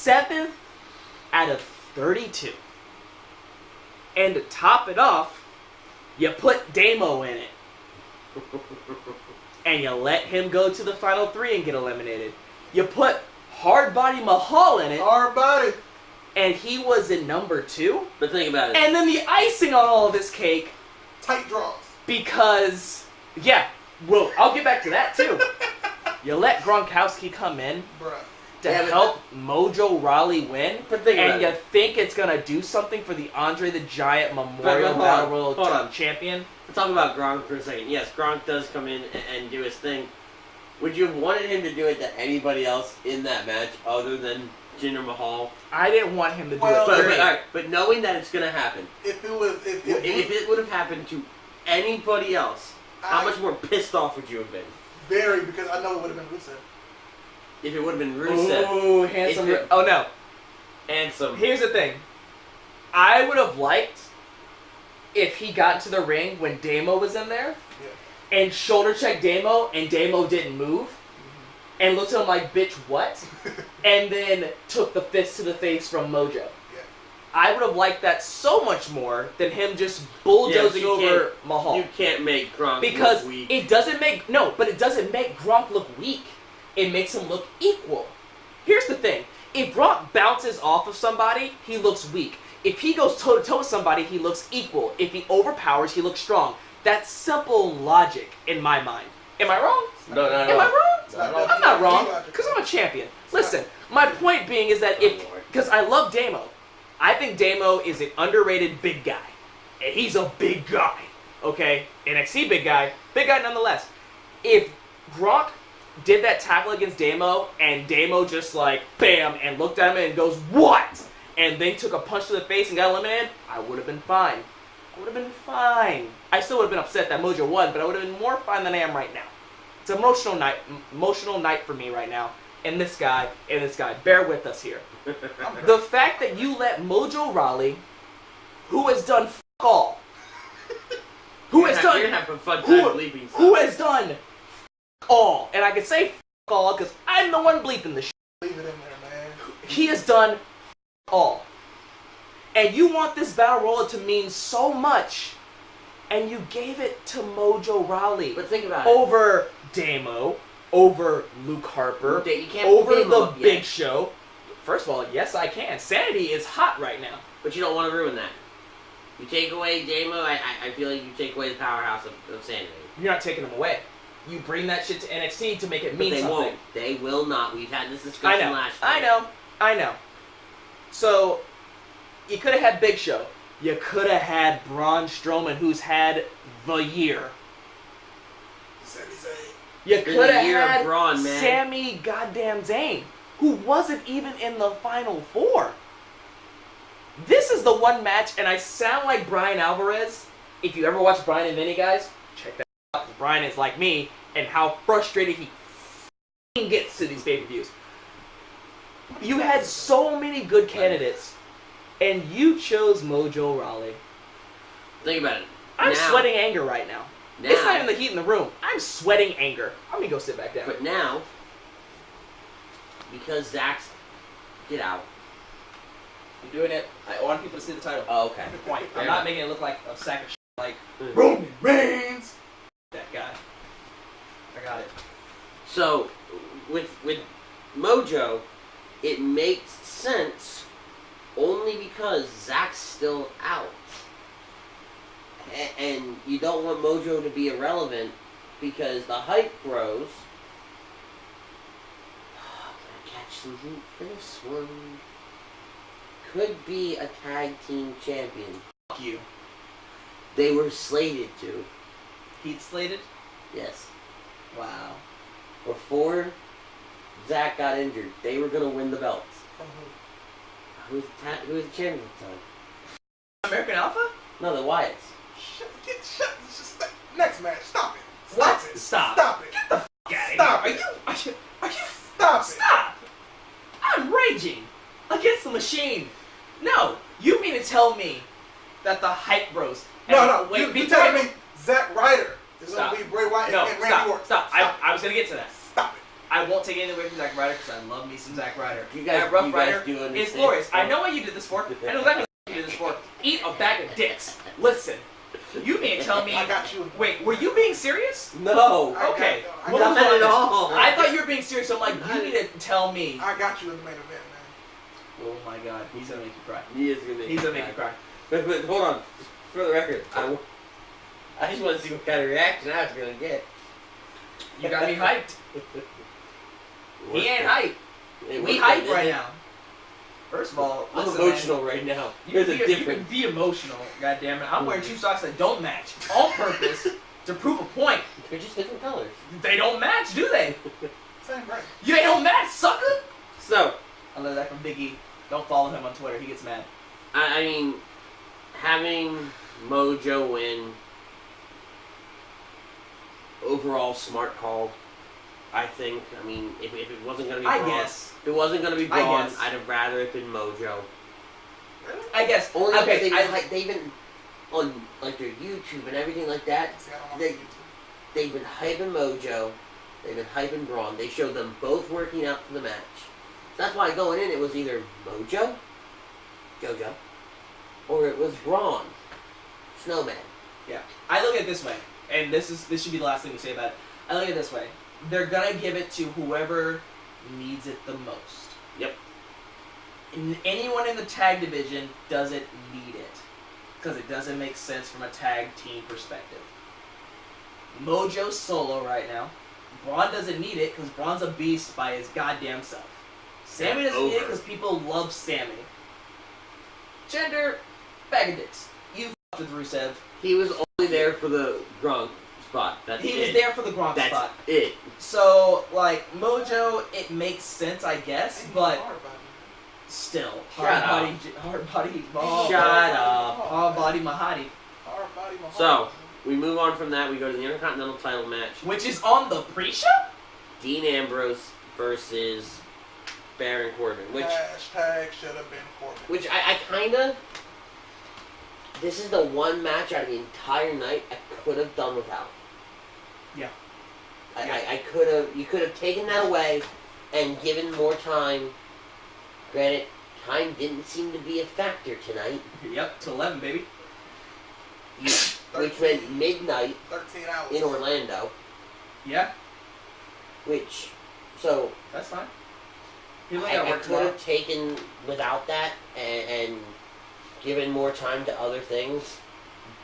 7th out of 32. And to top it off, you put Damo in it. And you let him go to the final 3 and get eliminated. You put Hardbody Mahal in it. Hardbody. And he was in number 2. But think about it. And then the icing on all of this cake. Tight draws. Because, yeah, well, I'll get back to that too. You let Gronkowski come in to help Mojo Rawley win. But think about and you think it's going to do something for the Andre the Giant Memorial Battle Royal Champion? Let's talk about Gronk for a second. Yes, Gronk does come in and do his thing. Would you have wanted him to do it to anybody else in that match other than Jinder Mahal? I didn't want him to do it. But knowing that it's going to happen. If it would have happened to anybody else, how much more pissed off would you have been? Very, because I know it would have been Rusev. If it would have been Rusev. Oh, handsome. Oh, no. Handsome. Here's the thing. I would have liked if he got into the ring when Damo was in there and shoulder checked Damo and Damo didn't move and looked at him like, bitch, what? And then took the fist to the face from Mojo. Yeah. I would have liked that so much more than him just bulldozing over Mahal. You can't make Gronk because look weak. It doesn't make Gronk look weak. It makes him look equal. Here's the thing. If Gronk bounces off of somebody, he looks weak. If he goes toe-to-toe with somebody, he looks equal. If he overpowers, he looks strong. That's simple logic in my mind. Am I wrong? No, not at all. Am I wrong? I'm not wrong, because I'm a champion. Listen, my point being is that because I love Damo. I think Damo is an underrated big guy. And he's a big guy. Okay? NXT big guy nonetheless. If Gronk did that tackle against Damo, and Damo just like, bam, and looked at him and goes, what? And then took a punch to the face and got eliminated, I would have been fine. I still would have been upset that Mojo won, but I would have been more fine than I am right now. It's an emotional night for me right now. And this guy, bear with us here. The fact that you let Mojo Rawley, who has done all, who has done all, and I can say all because I'm the one bleeping the shit. Leave it in there, man. He has done all. And you want this battle royal to mean so much, and you gave it to Mojo Rawley. But think about over Damo, over Luke Harper, over the Big Show. First of all, yes, I can. Sanity is hot right now. But you don't want to ruin that. You take away Damo, I feel like you take away the powerhouse of Sanity. You're not taking them away. You bring that shit to NXT to make it mean something. Won't. They will not. We've had this discussion last year. I know. So, you could have had Big Show. You could have had Braun Strowman, who's had the year. You could have had Braun, man. Sami goddamn Zayn, who wasn't even in the Final Four. This is the one match, and I sound like Brian Alvarez. If you ever watch Brian and Vinny, guys, check that out. Brian is like me, and how frustrated he gets to these pay-per-views. You had so many good candidates, and you chose Mojo Rawley. Think about it. I'm sweating anger right now. It's not even the heat in the room. I'm sweating anger. I'm going to go sit back down. But now, because Zach's... Get out. I'm doing it. I want people to see the title. Oh, okay. Good point. I'm not making it look like a sack of shit like Roman Reigns. That guy. I got it. So, with Mojo, it makes sense only because Zach's still out. And you don't want Mojo to be irrelevant because the hype grows. I'm gonna catch some heat for this one. Could be a tag team champion. Fuck you. They were slated to. Heat slated? Yes. Wow. Before Zach got injured, they were gonna win the belts. Who was the champion at the time? American Alpha? No, the Wyatts. Next match. Stop it. Stop. Stop it. Get the f*** out Stop of it. here. Are you... Stop it. Stop. I'm raging against the machine. No, you mean to tell me that the hype bros... No. You telling me Zack Ryder is going to be Bray Wyatt and Randy Orton. Stop. I was going to get to that. Stop it. I won't take anything away from Zack Ryder because I love me some Zack Ryder. You guys, Rough you Ryder guys do understand. is glorious. I know what you did this for. I know exactly what you did this for. Eat a bag of dicks. Listen, you mean tell me? I got you. Wait, were you being serious? No. Okay. I What got was Not it? at all. I thought you were being serious. So I'm like, you need to tell me. I got you in the main event, man. Oh my God, he's gonna make you cry. He is gonna. He's gonna make you cry. But hold on. For the record, I just want to see what kind of reaction I was gonna get. You got me hyped. He ain't hyped. It We worked, hype didn't right it? now. First of all, I'm listen, emotional man, right now. You There's can, a be, you can difference. be emotional, goddammit. I'm wearing two socks that don't match on purpose to prove a point. They're just different colors. They don't match, do they? Same brand. You ain't don't match, sucker! So, I learned that from Biggie. Don't follow him on Twitter, he gets mad. I mean, having Mojo win, overall smart call. I think. I mean, if it wasn't gonna be I Braun, guess. if it wasn't gonna be I Braun, guess. I'd have rather it been Mojo. I guess. Only because Okay, they've been on like their YouTube and everything like that. See, I don't They- want to They've been hyping Mojo. They've been hyping Braun. They showed them both working out for the match. That's why going in, it was either Mojo, JoJo, or it was Braun, Snowman. I look at it this way, and this should be the last thing we say about it. I look at it this way. They're gonna give it to whoever needs it the most. Yep. Anyone in the tag division doesn't need it. Because it doesn't make sense from a tag team perspective. Mojo's solo right now. Braun doesn't need it because Braun's a beast by his goddamn self. Sammy doesn't need it Over. because people love Sammy. Gender, bag of dicks. You f***ed with Rusev. He was only there for the Gronk spot. That's He it. was there for the Gronk That's spot. it. So, like, Mojo, it makes sense, I guess, but still. Shut up. Hard body, Shut up. hard body Mahadi. Hard body, my So, heart. we move on from that. We go to the Intercontinental title match. Which is on the pre-show? Dean Ambrose versus Baron Corbin. Hashtag should have been Corbin. Which I kind of... This is the one match out of the entire night I could have done without. Yeah. I could have... You could have taken that away and given more time. Granted, time didn't seem to be a factor tonight. Yep, to 11, baby. Which meant midnight 13 hours. in Orlando. Yeah, Which... So... that's fine. People ain't gotta I work could tomorrow. have taken without that and given more time to other things,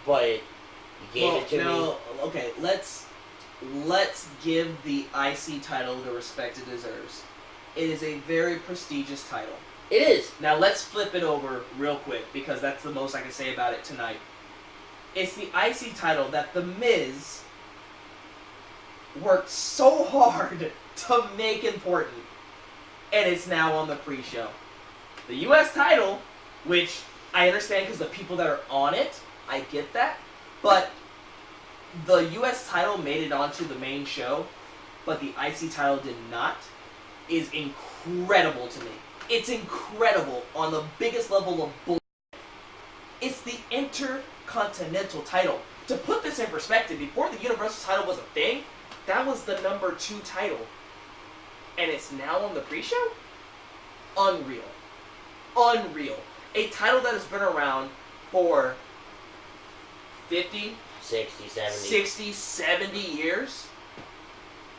but you gave it to me. Okay, let's give the IC title the respect it deserves. It is a very prestigious title. It is. Now let's flip it over real quick because that's the most I can say about it tonight. It's the IC title that The Miz worked so hard to make important, and it's now on the pre-show. The US title, which I understand because the people that are on it, I get that, but the US title made it onto the main show, but the IC title did not, is incredible to me. It's incredible on the biggest level of bull. It's the Intercontinental title. To put this in perspective, before the Universal title was a thing, that was the number 2 title. And it's now on the pre-show? Unreal. Unreal. A title that has been around for 50, 60, 70. 60, 70 years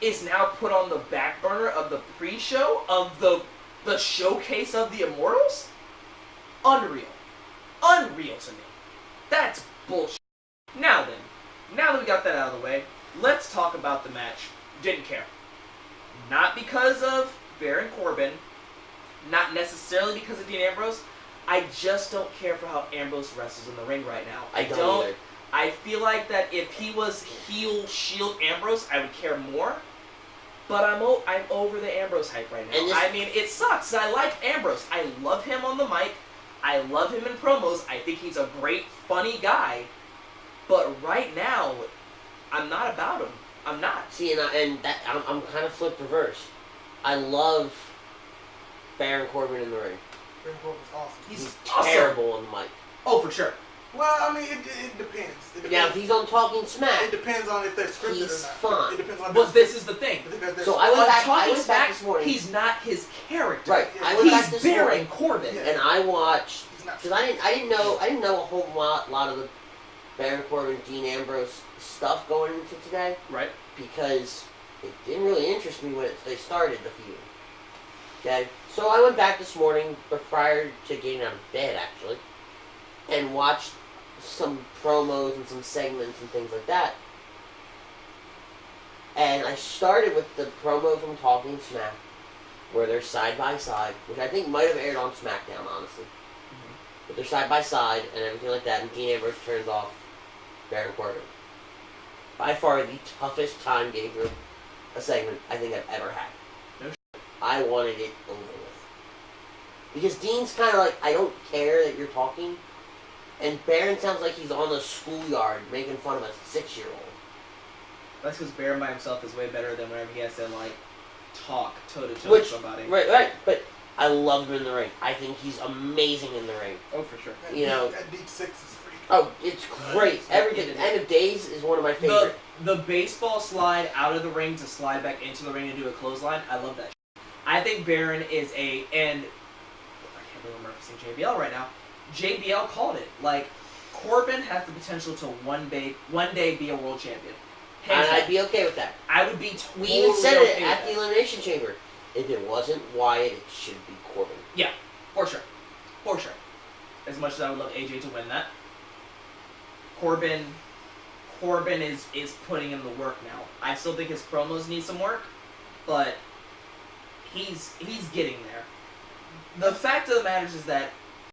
is now put on the back burner of the pre-show of the showcase of the Immortals? Unreal. Unreal to me. That's bullshit. Now then, now that we got that out of the way, let's talk about the match. Didn't care. Not because of Baron Corbin, not necessarily because of Dean Ambrose. I just don't care for how Ambrose wrestles in the ring right now. I don't either. I feel like that if he was heel Shield Ambrose, I would care more. But I'm over the Ambrose hype right now. I mean, it sucks. I like Ambrose. I love him on the mic. I love him in promos. I think he's a great, funny guy. But right now, I'm not about him. I'm not. See, I'm kind of flipped reverse. I love Baron Corbin in the ring. Baron Corbin's awesome. He's He's awesome. terrible on the mic. Oh, for sure. Well, I mean, it depends. It depends. Now, if he's on Talking It Smack, depends on if they're scripted he's or not. fine. It depends on. Well, this is the thing. So I went On back. I Talking went back Smack, this morning. he's not his character. Right. I went back He's this Baron morning, Corbin. Yeah. and I watched He's not. because I didn't know a whole lot of the Baron Corbin, Dean Ambrose stuff going into today Right. because it didn't really interest me when they started the feud. Okay, so I went back this morning, but prior to getting out of bed actually, and watched some promos and some segments and things like that. And I started with the promo from Talking Smack, where they're side by side, which I think might have aired on SmackDown, honestly. But they're side by side and everything like that, and Dean Ambrose turns off Baron Corbin. By far the toughest time getting through a segment I think I've ever had. No I wanted it over with. Because Dean's kind of like, I don't care that you're talking, and Baron sounds like he's on the schoolyard making fun of a 6-year-old. That's because Baron by himself is way better than whenever he has to, like, talk toe-to-toe Which- with somebody. Right, but I love him in the ring. I think he's amazing in the ring. Oh, for sure. That You know- that Deep Six is freaky. Oh, it's great. Everything. End of Days is one of my favorite. The baseball slide out of the ring to slide back into the ring and do a clothesline, I love that shit. I think Baron is and I can't believe I'm referencing JBL right now. JBL called it. Like, Corbin has the potential to one day be a world champion. Hands And I'd down. be okay with that. I would be totally We even said it okay at with the Elimination Chamber. If it wasn't Wyatt, it should be Corbin. that. For sure. As much as I would love AJ to win that, Corbin is putting in the work now. I still think his promos need some work, but he's getting there. The fact of the matter is that